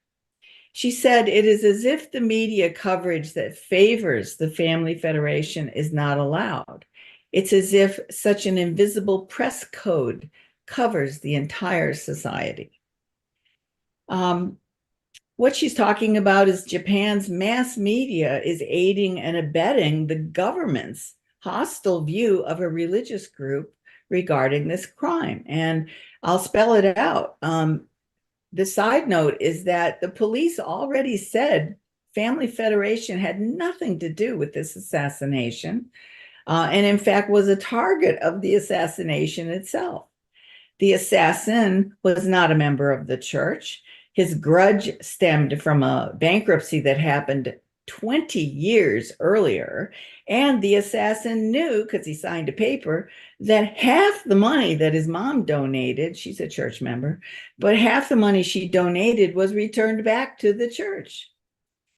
She said, it is as if the media coverage that favors the Family Federation is not allowed. It's as if such an invisible press code covers the entire society. What she's talking about is Japan's mass media is aiding and abetting the government's hostile view of a religious group regarding this crime. And I'll spell it out. The side note is that the police already said Family Federation had nothing to do with this assassination, and in fact was a target of the assassination itself. The assassin was not a member of the church. His grudge stemmed from a bankruptcy that happened 20 years earlier, and the assassin knew, because he signed a paper, that half the money that his mom donated, she's a church member, but half the money she donated was returned back to the church.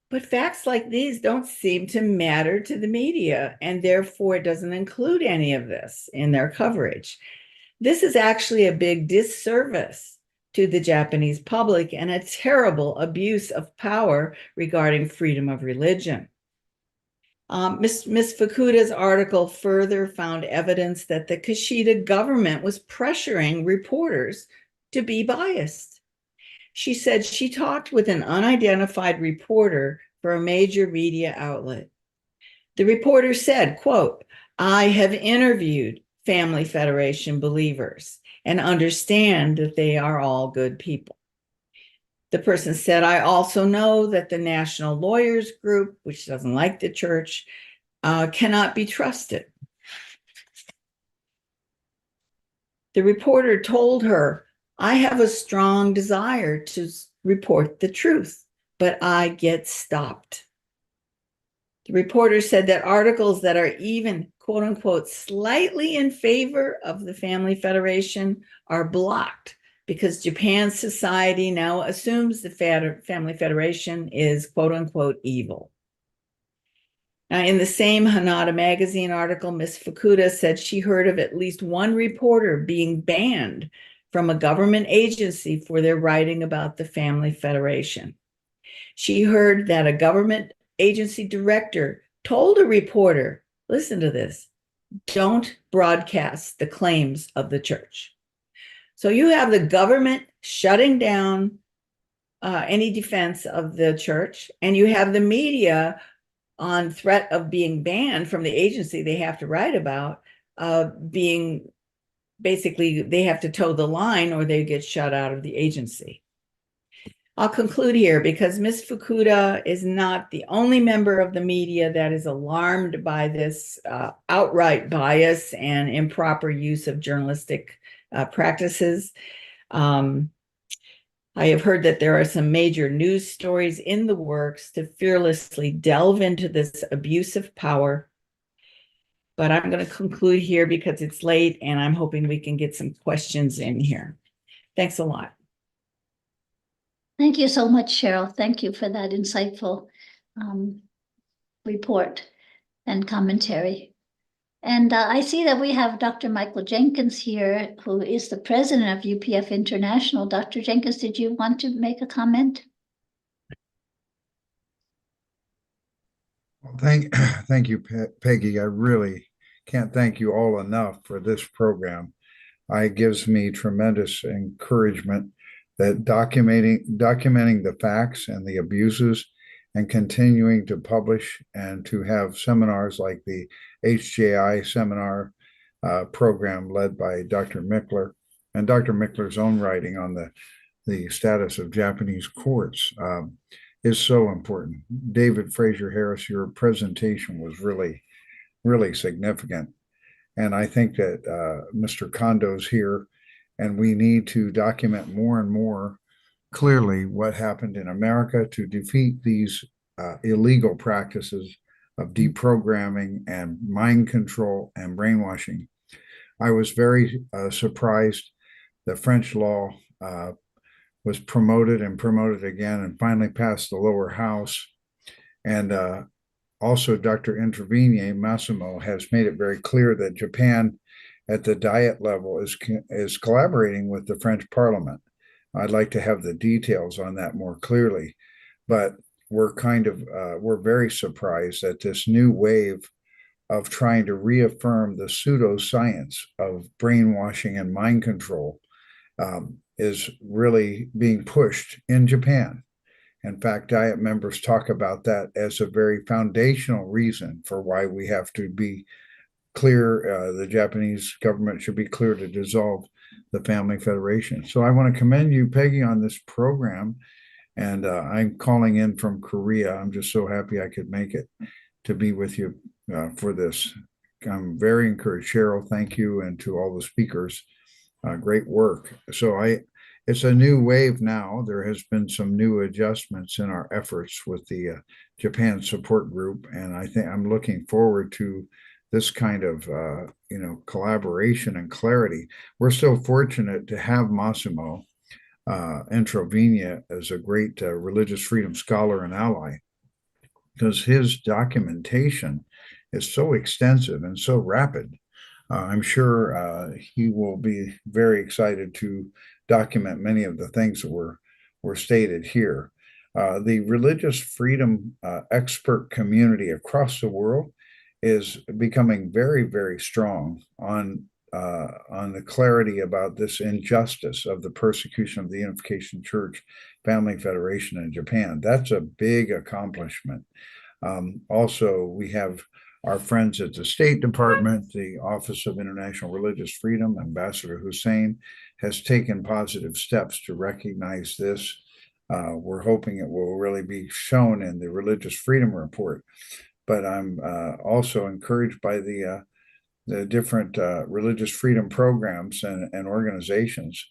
But facts like these don't seem to matter to the media, and therefore it doesn't include any of this in their coverage. This is actually a big disservice to the Japanese public and a terrible abuse of power regarding freedom of religion. Ms. Fukuda's article further found evidence that the Kishida government was pressuring reporters to be biased. She said she talked with an unidentified reporter for a major media outlet. The reporter said, quote, "I have interviewed Family Federation believers and understand that they are all good people." The person said, "I also know that the National Lawyers Group, which doesn't like the church, cannot be trusted." The reporter told her, "I have a strong desire to report the truth, but I get stopped." The reporter said that articles that are even, quote unquote, slightly in favor of the Family Federation are blocked because Japan's society now assumes the Family Federation is, quote unquote, evil. In the same Hanada magazine article, Ms. Fukuda said she heard of at least one reporter being banned from a government agency for their writing about the Family Federation. She heard that a government agency director told a reporter, listen to this, don't broadcast the claims of the church. So you have the government shutting down any defense of the church, and you have the media on threat of being banned from the agency they have to write about, being basically they have to toe the line or they get shut out of the agency. I'll conclude here because Ms. Fukuda is not the only member of the media that is alarmed by this outright bias and improper use of journalistic practices. I have heard that there are some major news stories in the works to fearlessly delve into this abuse of power. But I'm going to conclude here because it's late and I'm hoping we can get some questions in here. Thanks a lot. Thank you so much, Cheryl. Thank you for that insightful report and commentary. And I see that we have Dr. Michael Jenkins here, who is the president of UPF International. Dr. Jenkins, did you want to make a comment? Well, thank you, Peggy. I really can't thank you all enough for this program. It gives me tremendous encouragement that documenting the facts and the abuses and continuing to publish and to have seminars like the HJI seminar program led by Dr. Mickler and Dr. Mickler's own writing on the status of Japanese courts is so important. David Fraser Harris, your presentation was really, really significant. And I think that Mr. Kondo's here, and we need to document more and more clearly what happened in America to defeat these illegal practices of deprogramming and mind control and brainwashing. I was very surprised that French law was promoted and promoted again and finally passed the lower house. And also Dr. Intervigne Massimo has made it very clear that Japan at the Diet level is collaborating with the French Parliament. I'd like to have the details on that more clearly, but we're very surprised that this new wave of trying to reaffirm the pseudoscience of brainwashing and mind control is really being pushed in Japan. In fact, Diet members talk about that as a very foundational reason for why we have to be clear, the Japanese government should be clear to dissolve the Family Federation. So I want to commend you, Peggy, on this program. And I'm calling in from Korea. I'm just so happy I could make it to be with you for this. I'm very encouraged. Cheryl, thank you. And to all the speakers, great work. So it's a new wave now. There has been some new adjustments in our efforts with the Japan support group. And I think I'm looking forward to this kind of, collaboration and clarity. We're so fortunate to have Massimo Intervigne as a great religious freedom scholar and ally, because his documentation is so extensive and so rapid. I'm sure he will be very excited to document many of the things that were stated here. The religious freedom expert community across the world is becoming very, very strong on the clarity about this injustice of the persecution of the Unification Church Family Federation in Japan. That's a big accomplishment. Also, we have our friends at the State Department, the Office of International Religious Freedom, Ambassador Hussein has taken positive steps to recognize this. We're hoping it will really be shown in the Religious Freedom Report. But I'm also encouraged by the different religious freedom programs and organizations.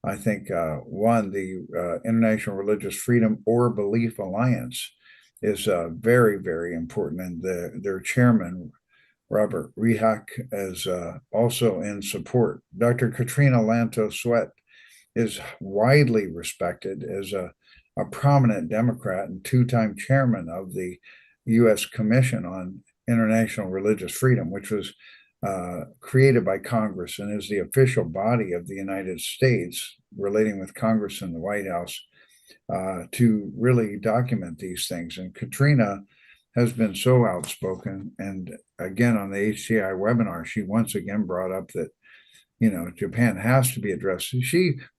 I think the International Religious Freedom or Belief Alliance is very, very important. And their chairman, Robert Rehak, is also in support. Dr. Katrina Lantos Sweat is widely respected as a prominent Democrat and two-time chairman of the U.S. Commission on International Religious Freedom, which was created by Congress and is the official body of the United States, relating with Congress and the White House, to really document these things. And Katrina has been so outspoken. And again, on the HCI webinar, she once again brought up that, Japan has to be addressed.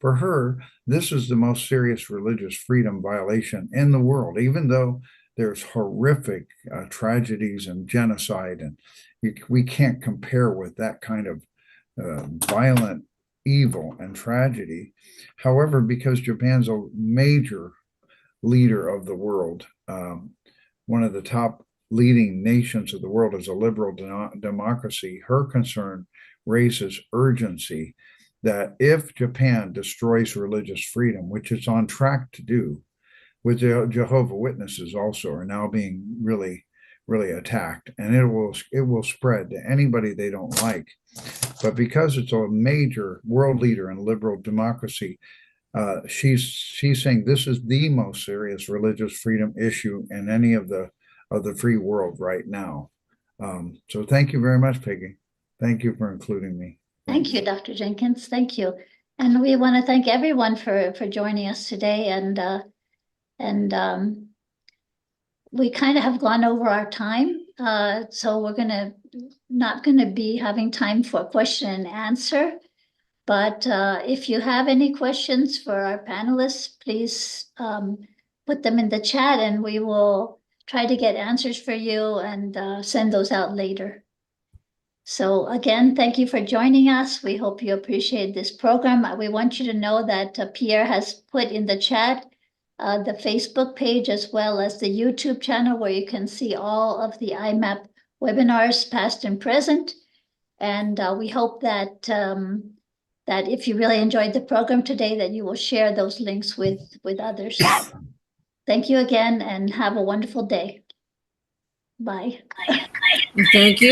For her, this is the most serious religious freedom violation in the world, even though there's horrific tragedies and genocide, and we can't compare with that kind of violent evil and tragedy. However, because Japan's a major leader of the world, one of the top leading nations of the world is a liberal democracy, her concern raises urgency that if Japan destroys religious freedom, which it's on track to do, with the Jehovah's Witnesses also are now being really, really attacked, and it will spread to anybody they don't like. But because it's a major world leader in liberal democracy, she's saying this is the most serious religious freedom issue in any of the free world right now. So thank you very much, Peggy. Thank you for including me. Thank you, Dr. Jenkins. Thank you. And we want to thank everyone for joining us today. And we kind of have gone over our time. So we're not going to be having time for question and answer. But if you have any questions for our panelists, please put them in the chat and we will try to get answers for you and send those out later. So again, thank you for joining us. We hope you appreciate this program. We want you to know that Pierre has put in the chat the Facebook page as well as the YouTube channel where you can see all of the IMAP webinars, past and present. And we hope that that if you really enjoyed the program today, that you will share those links with others. Thank you again and have a wonderful day. Bye. Thank you.